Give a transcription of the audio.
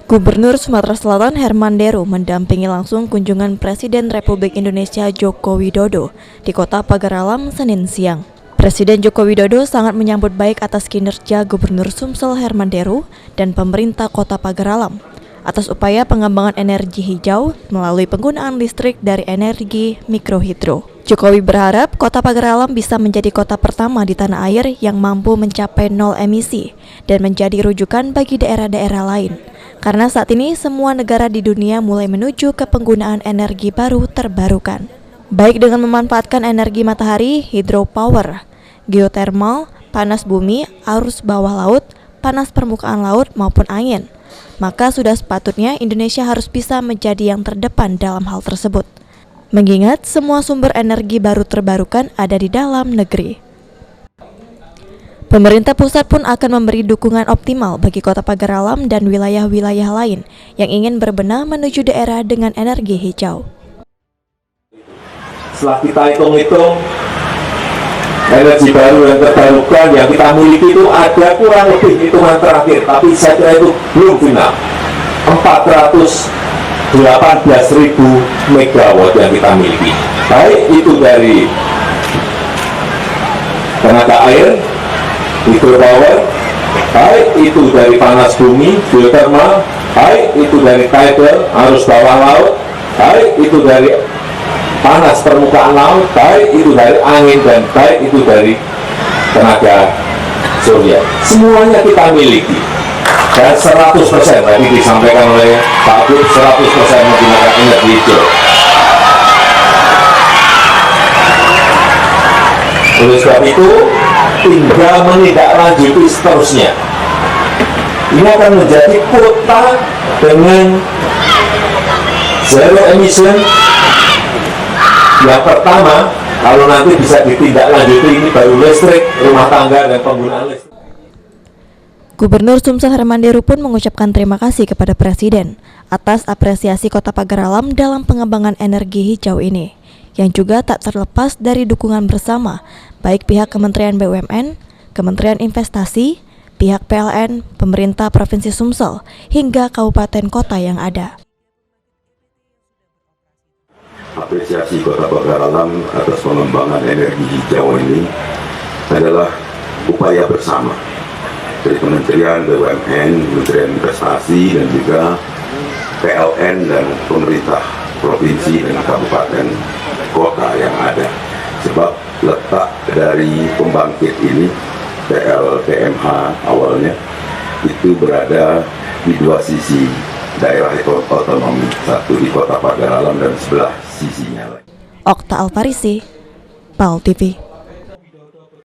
Gubernur Sumatera Selatan Herman Deru mendampingi langsung kunjungan Presiden Republik Indonesia Joko Widodo di Kota Pagar Alam Senin siang. Presiden Joko Widodo sangat menyambut baik atas kinerja Gubernur Sumsel Herman Deru dan pemerintah Kota Pagar Alam atas upaya pengembangan energi hijau melalui penggunaan listrik dari energi mikrohidro. Jokowi berharap Kota Pagar Alam bisa menjadi kota pertama di tanah air yang mampu mencapai nol emisi dan menjadi rujukan bagi daerah-daerah lain. Karena saat ini semua negara di dunia mulai menuju ke penggunaan energi baru terbarukan. Baik dengan memanfaatkan energi matahari, hidropower, geotermal, panas bumi, arus bawah laut, panas permukaan laut maupun angin. Maka sudah sepatutnya Indonesia harus bisa menjadi yang terdepan dalam hal tersebut. Mengingat semua sumber energi baru terbarukan ada di dalam negeri. Pemerintah pusat pun akan memberi dukungan optimal bagi Kota Pagar Alam dan wilayah-wilayah lain yang ingin berbenah menuju daerah dengan energi hijau. Setelah kita hitung-hitung, energi baru yang terbarukan yang kita miliki itu ada kurang lebih hitungan terakhir, tapi saya kira itu belum final. 418.000 megawatt yang kita miliki, baik itu dari tenaga air, hidropower, baik itu dari panas bumi, geotermal, baik itu dari tidal, arus bawah laut, baik itu dari panas permukaan laut, baik itu dari angin, dan baik itu dari tenaga surya. Semuanya kita miliki. Dan 100% tadi disampaikan oleh Pak Gub, 100% menggunakan energi hijau. Oleh sebab itu, tinggal menindaklanjuti seterusnya. Ini akan menjadi kota dengan zero emission yang pertama. Kalau nanti bisa ditindaklanjuti, ini baru listrik, rumah tangga, dan penggunaan listrik. Gubernur Sumsel Herman Deru pun mengucapkan terima kasih kepada Presiden atas apresiasi Kota Pagar Alam dalam pengembangan energi hijau ini, yang juga tak terlepas dari dukungan bersama baik pihak Kementerian BUMN, Kementerian Investasi, pihak PLN, pemerintah Provinsi Sumsel, hingga kabupaten kota yang ada. Apresiasi Kota Pagar Alam atas pengembangan energi hijau ini adalah upaya bersama dari Kementerian BUMN, Kementerian Investasi, dan juga PLN dan pemerintah provinsi dan kabupaten kota yang ada. Sebab letak dari pembangkit ini, PLTMH awalnya, itu berada di dua sisi daerah otonomi, satu di Kota Pagar Alam dan sebelah sisinya lain. Okta Alfarisi, PAL TV.